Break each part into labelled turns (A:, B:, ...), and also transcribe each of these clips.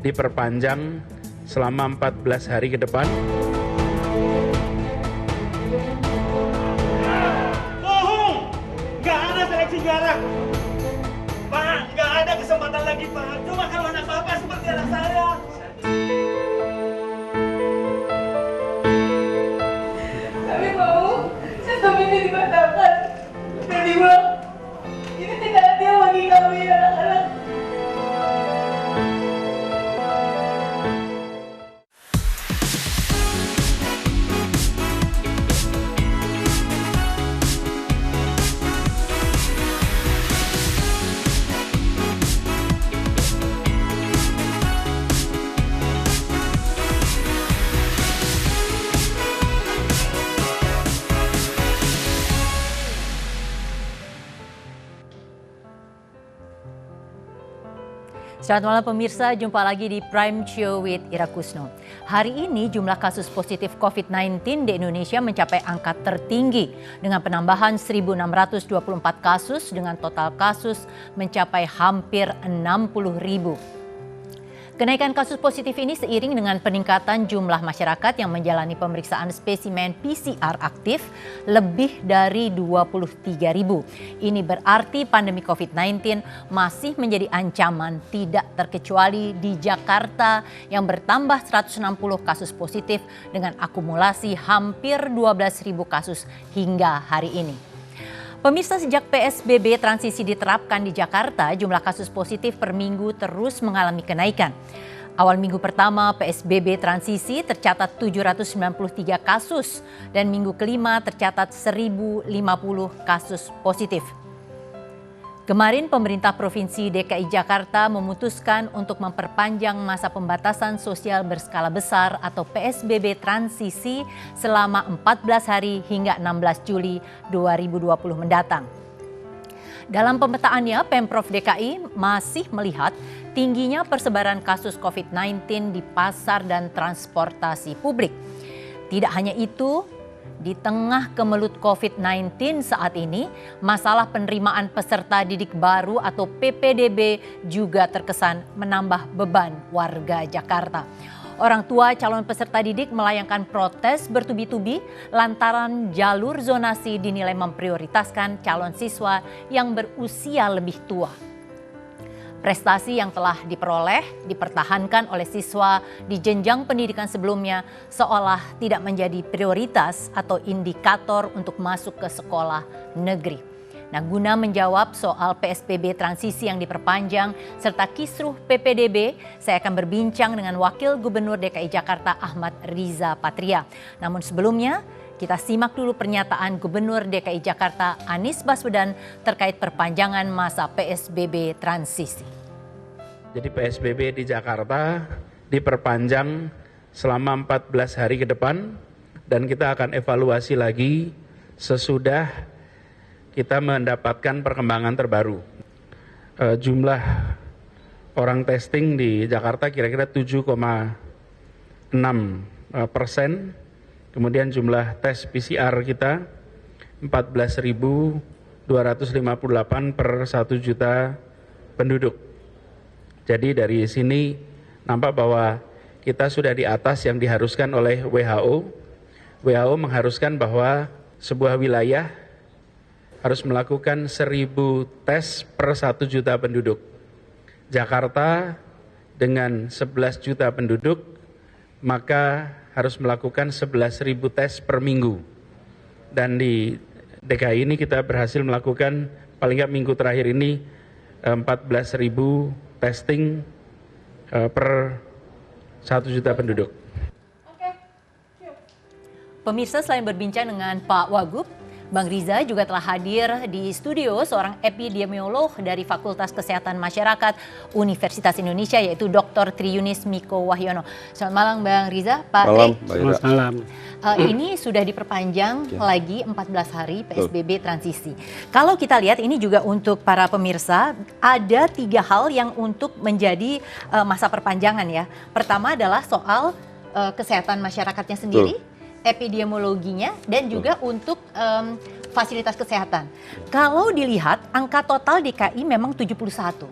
A: diperpanjang selama 14 hari ke depan.
B: Bohong! Nggak ada seleksi darah! Pak, nggak ada kesempatan lagi, Pak. Cuma kalau anak Bapak seperti anak saya.
C: Kami mau sistem ini dibatalkan. Dan dibilang, ini tidak adil bagi kami anak-anak.
D: Selamat malam pemirsa, jumpa lagi di Prime Show with Ira Kusno. Hari ini jumlah kasus positif COVID-19 di Indonesia mencapai angka tertinggi dengan penambahan 1.624 kasus dengan total kasus mencapai hampir 60.000. Kenaikan kasus positif ini seiring dengan peningkatan jumlah masyarakat yang menjalani pemeriksaan spesimen PCR aktif lebih dari 23.000. Ini berarti pandemi COVID-19 masih menjadi ancaman tidak terkecuali di Jakarta yang bertambah 160 kasus positif dengan akumulasi hampir 12.000 kasus hingga hari ini. Pemirsa, sejak PSBB transisi diterapkan di Jakarta, jumlah kasus positif per minggu terus mengalami kenaikan. Awal minggu pertama PSBB transisi tercatat 793 kasus dan minggu kelima tercatat 1.050 kasus positif. Kemarin pemerintah Provinsi DKI Jakarta memutuskan untuk memperpanjang masa pembatasan sosial berskala besar atau PSBB transisi selama 14 hari hingga 16 Juli 2020 mendatang. Dalam pemetaannya, Pemprov DKI masih melihat tingginya persebaran kasus COVID-19 di pasar dan transportasi publik. Tidak hanya itu, di tengah kemelut COVID-19 saat ini, masalah penerimaan peserta didik baru atau PPDB juga terkesan menambah beban warga Jakarta. Orang tua calon peserta didik melayangkan protes bertubi-tubi lantaran jalur zonasi dinilai memprioritaskan calon siswa yang berusia lebih tua. Prestasi yang telah diperoleh dipertahankan oleh siswa di jenjang pendidikan sebelumnya seolah tidak menjadi prioritas atau indikator untuk masuk ke sekolah negeri. Nah, guna menjawab soal PSBB transisi yang diperpanjang serta kisruh PPDB, saya akan berbincang dengan Wakil Gubernur DKI Jakarta Ahmad Riza Patria. Namun sebelumnya, kita simak dulu pernyataan Gubernur DKI Jakarta Anies Baswedan terkait perpanjangan masa PSBB transisi.
A: Jadi PSBB di Jakarta diperpanjang selama 14 hari ke depan dan kita akan evaluasi lagi sesudah kita mendapatkan perkembangan terbaru. Jumlah orang testing di Jakarta kira-kira 7,6%. Kemudian jumlah tes PCR kita 14.258 per 1 juta penduduk. Jadi dari sini nampak bahwa kita sudah di atas yang diharuskan oleh WHO. WHO mengharuskan bahwa sebuah wilayah harus melakukan 1.000 tes per 1 juta penduduk. Jakarta dengan 11 juta penduduk maka harus melakukan 11.000 tes per minggu. Dan di DKI ini kita berhasil melakukan paling nggak minggu terakhir ini 14.000 testing per 1 juta penduduk.
D: Pemirsa, selain berbincang dengan Pak Wagub, Bang Riza juga telah hadir di studio seorang epidemiolog dari Fakultas Kesehatan Masyarakat Universitas Indonesia yaitu Dr. Triyunis Miko Wahyono. Selamat malam Bang Riza. Pak
E: Malam, Selamat malam.
D: Ini sudah diperpanjang lagi 14 hari PSBB transisi. Kalau kita lihat ini juga untuk para pemirsa ada 3 hal yang untuk menjadi masa perpanjangan ya. Pertama adalah soal kesehatan masyarakatnya sendiri. Epidemiologinya dan juga untuk fasilitas kesehatan. Kalau dilihat angka total DKI memang 71.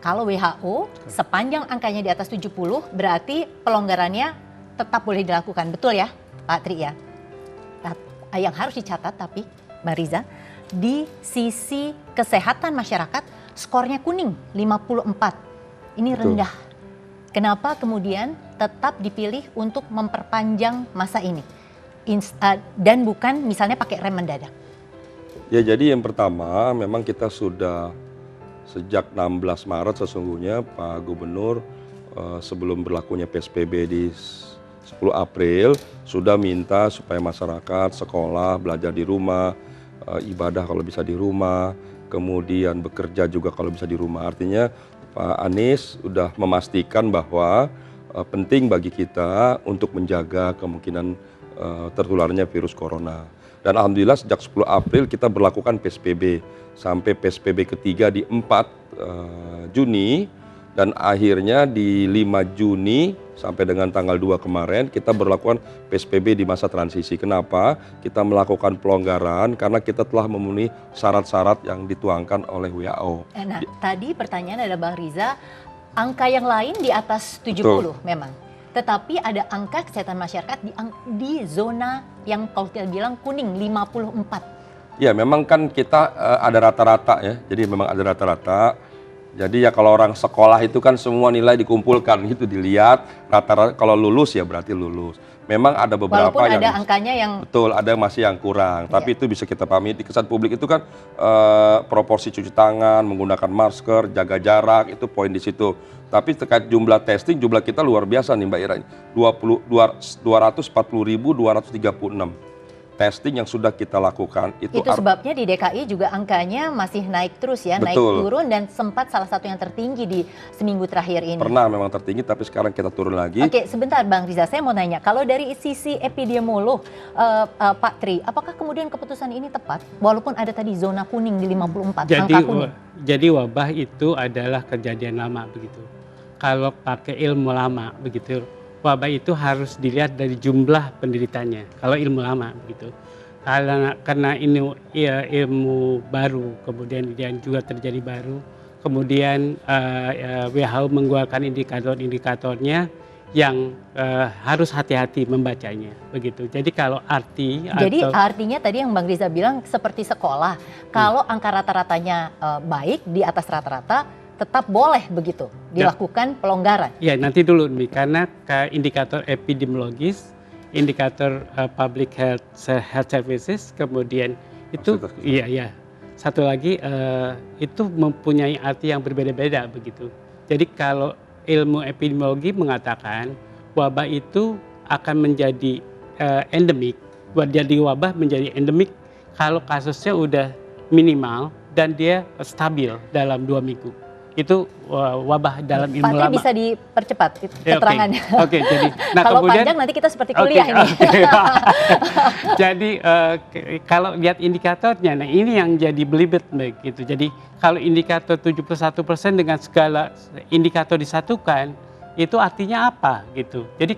D: kalau WHO sepanjang angkanya di atas 70 berarti pelonggarannya tetap boleh dilakukan, betul ya Pak Tri ya? Yang harus dicatat tapi Mbak Riza, di sisi kesehatan masyarakat skornya kuning 54. Ini rendah. Kenapa kemudian tetap dipilih untuk memperpanjang masa ini? Dan bukan misalnya pakai rem mendadak?
E: Ya, jadi yang pertama memang kita sudah sejak 16 Maret sesungguhnya Pak Gubernur sebelum berlakunya PSBB di 10 April sudah minta supaya masyarakat sekolah, belajar di rumah, ibadah kalau bisa di rumah, kemudian bekerja juga kalau bisa di rumah. Artinya Pak Anies sudah memastikan bahwa penting bagi kita untuk menjaga kemungkinan tertularnya virus corona. Dan alhamdulillah sejak 10 April kita berlakukan PSBB sampai PSBB ketiga di 4 Juni dan akhirnya di 5 Juni sampai dengan tanggal 2 kemarin kita berlakukan PSBB di masa transisi. Kenapa? Kita melakukan pelonggaran karena kita telah memenuhi syarat-syarat yang dituangkan oleh WHO.
D: Nah, tadi pertanyaan ada Bang Riza, angka yang lain di atas 70
E: Betul.
D: memang. Tetapi ada angka kesehatan masyarakat di zona yang kalau kita bilang kuning 54.
E: Ya memang kan kita ada rata-rata ya, jadi memang ada rata-rata. Jadi ya kalau orang sekolah itu kan semua nilai dikumpulkan, itu dilihat rata-rata kalau lulus ya berarti lulus. Memang ada beberapa
D: walaupun
E: yang
D: ada angkanya yang
E: betul, ada masih yang kurang. Tapi itu bisa kita pahami di kesan publik itu kan proporsi cuci tangan, menggunakan masker, jaga jarak, itu poin di situ. Tapi terkait jumlah testing, jumlah kita luar biasa nih Mbak Ira. 240.236 testing yang sudah kita lakukan. Itu
D: sebabnya di DKI juga angkanya masih naik terus ya, naik turun dan sempat salah satu yang tertinggi di seminggu terakhir ini.
E: Pernah memang tertinggi tapi sekarang kita turun lagi.
D: Oke, sebentar Bang Riza, saya mau nanya, kalau dari sisi epidemiolog Pak Tri, apakah kemudian keputusan ini tepat walaupun ada tadi zona kuning di 54, angka kuning?
F: Jadi wabah itu adalah kejadian lama begitu. Kalau pakai ilmu lama begitu, wabah itu harus dilihat dari jumlah penderitanya. Kalau ilmu lama begitu, karena ini ya, ilmu baru, kemudian yang juga terjadi baru, kemudian WHO mengeluarkan indikator-indikatornya yang harus hati-hati membacanya begitu. Jadi kalau artinya tadi yang Bang Riza bilang seperti sekolah, kalau angka rata-ratanya baik di atas rata-rata, tetap boleh begitu dilakukan pelonggaran. Ya nanti dulu nih, karena indikator epidemiologis, indikator public health services, kemudian itu satu lagi itu mempunyai arti yang berbeda-beda begitu. Jadi kalau ilmu epidemiologi mengatakan wabah itu akan menjadi endemik, jadi wabah menjadi endemik kalau kasusnya udah minimal dan dia stabil dalam 2 minggu. Itu wabah dalam ilmu lama.
D: Pak Tri bisa dipercepat keterangannya.
F: Oke, jadi
D: kalau kemudian, panjang nanti kita seperti kuliah ini.
F: Jadi kalau lihat indikatornya, nah ini yang jadi belibet begitu. Jadi kalau indikator 71% dengan segala indikator disatukan, itu artinya apa gitu. Jadi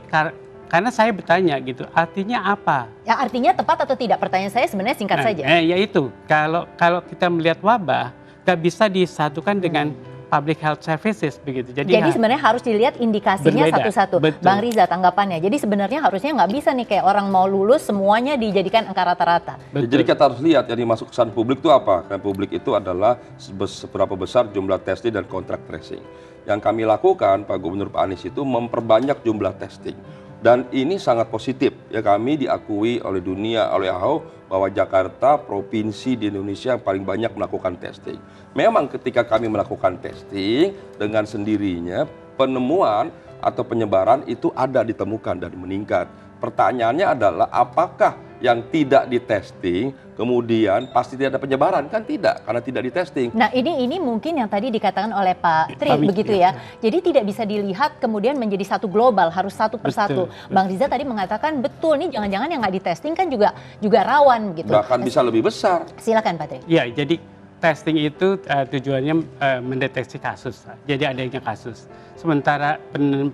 F: karena saya bertanya gitu, artinya apa?
D: Ya artinya tepat atau tidak? Pertanyaan saya sebenarnya singkat saja.
F: Yaitu kalau kita melihat wabah, nggak bisa disatukan dengan public health services begitu. Jadi
D: sebenarnya harus dilihat indikasinya satu-satu. Bang Riza, tanggapannya. Jadi sebenarnya harusnya nggak bisa nih kayak orang mau lulus semuanya dijadikan angka rata-rata.
E: Jadi kita harus lihat yang dimasuk kesan publik itu apa. Kesan publik itu adalah seberapa besar jumlah testing dan kontak tracing. Yang kami lakukan Pak Gubernur Pak Anies itu memperbanyak jumlah testing. Dan ini sangat positif, ya kami diakui oleh dunia, oleh WHO bahwa Jakarta provinsi di Indonesia yang paling banyak melakukan testing. Memang ketika kami melakukan testing dengan sendirinya penemuan atau penyebaran itu ada ditemukan dan meningkat. Pertanyaannya adalah apakah yang tidak ditesting kemudian pasti tidak ada penyebaran? Kan tidak, karena tidak ditesting.
D: Nah ini mungkin yang tadi dikatakan oleh Pak Tri begitu ya. Jadi tidak bisa dilihat kemudian menjadi satu global, harus satu persatu. Bang Riza tadi mengatakan betul nih, jangan-jangan yang nggak ditesting kan juga rawan gitu.
E: Bahkan bisa lebih besar.
D: Silakan Pak Tri.
F: Ya, jadi testing itu tujuannya mendeteksi kasus, jadi adanya kasus. Sementara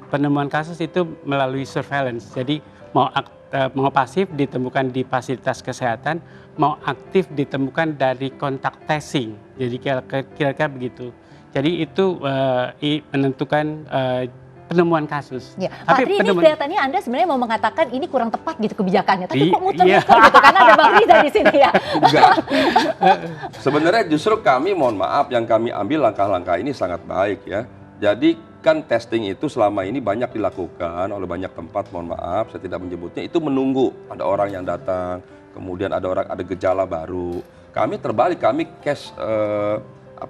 F: penemuan kasus itu melalui surveillance, jadi mau pasif ditemukan di fasilitas kesehatan, mau aktif ditemukan dari kontak tracing. Jadi kira-kira begitu. Jadi itu menentukan penemuan kasus.
D: Ya, Pak Tri, ini kelihatannya Anda sebenarnya mau mengatakan ini kurang tepat gitu kebijakannya, tapi kok muter-muter gitu, karena ada Bang Riza di sini ya.
E: Enggak. Sebenarnya justru kami, mohon maaf, yang kami ambil langkah-langkah ini sangat baik ya. Jadi kan testing itu selama ini banyak dilakukan oleh banyak tempat, mohon maaf, saya tidak menyebutnya, itu menunggu ada orang yang datang, kemudian ada gejala baru. Kami terbalik, kami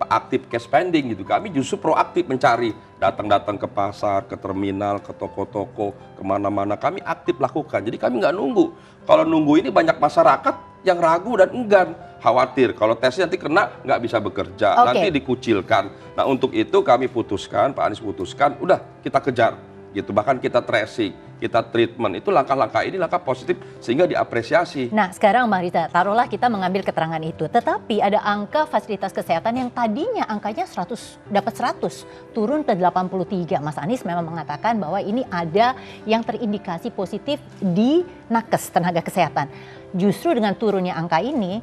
E: aktif cash spending gitu. Kami justru proaktif mencari, datang ke pasar, ke terminal, ke toko-toko, kemana-mana. Kami aktif lakukan. Jadi kami nggak nunggu. Kalau nunggu ini banyak masyarakat yang ragu dan enggan, khawatir kalau tesnya nanti kena nggak bisa bekerja, nanti dikucilkan. Nah untuk itu kami putuskan, Pak Anies putuskan, udah kita kejar gitu. Bahkan kita tracing, kita treatment, itu langkah-langkah ini langkah positif sehingga diapresiasi.
D: Nah sekarang Mbak Rita, taruhlah kita mengambil keterangan itu, tetapi ada angka fasilitas kesehatan yang tadinya angkanya 100 turun ke 83. Mas Anies memang mengatakan bahwa ini ada yang terindikasi positif di nakes tenaga kesehatan. Justru dengan turunnya angka ini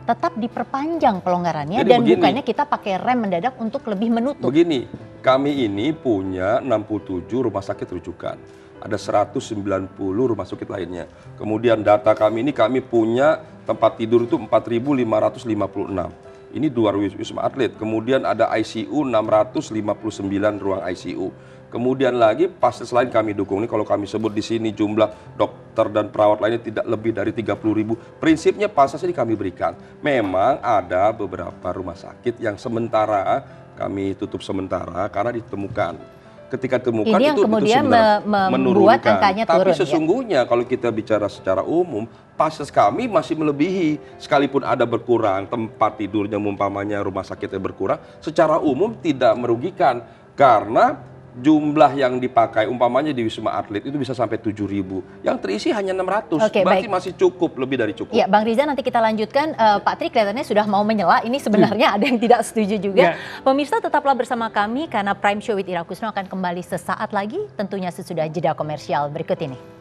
D: tetap diperpanjang pelonggarannya. Jadi dan begini, bukannya kita pakai rem mendadak untuk lebih menutup.
E: Begini, kami ini punya 67 rumah sakit rujukan. Ada 190 rumah sakit lainnya. Kemudian data kami ini, kami punya tempat tidur itu 4.556. Ini 2 wisma atlet. Kemudian ada ICU 659 ruang ICU. Kemudian lagi pasien selain kami dukung ini, kalau kami sebut di sini jumlah dokter dan perawat lainnya tidak lebih dari 30.000. Prinsipnya pasien ini kami berikan. Memang ada beberapa rumah sakit yang sementara kami tutup sementara karena ditemukan. Ketika ditemukan
D: ini yang
E: itu
D: kemudian membuat angkanya turun.
E: Tapi sesungguhnya kalau kita bicara secara umum, pasien kami masih melebihi. Sekalipun ada berkurang, tempat tidurnya umpamanya rumah sakitnya berkurang, secara umum tidak merugikan. Karena jumlah yang dipakai umpamanya di Wisma Atlet itu bisa sampai 7.000. Yang terisi hanya 600. Berarti masih cukup, lebih dari cukup.
D: Ya, Bang Riza, nanti kita lanjutkan. Pak Tri kelihatannya sudah mau menyela. Ini sebenarnya ada yang tidak setuju juga. Pemirsa tetaplah bersama kami karena Prime Show with Ira Kusno akan kembali sesaat lagi, tentunya sesudah jeda komersial berikut ini.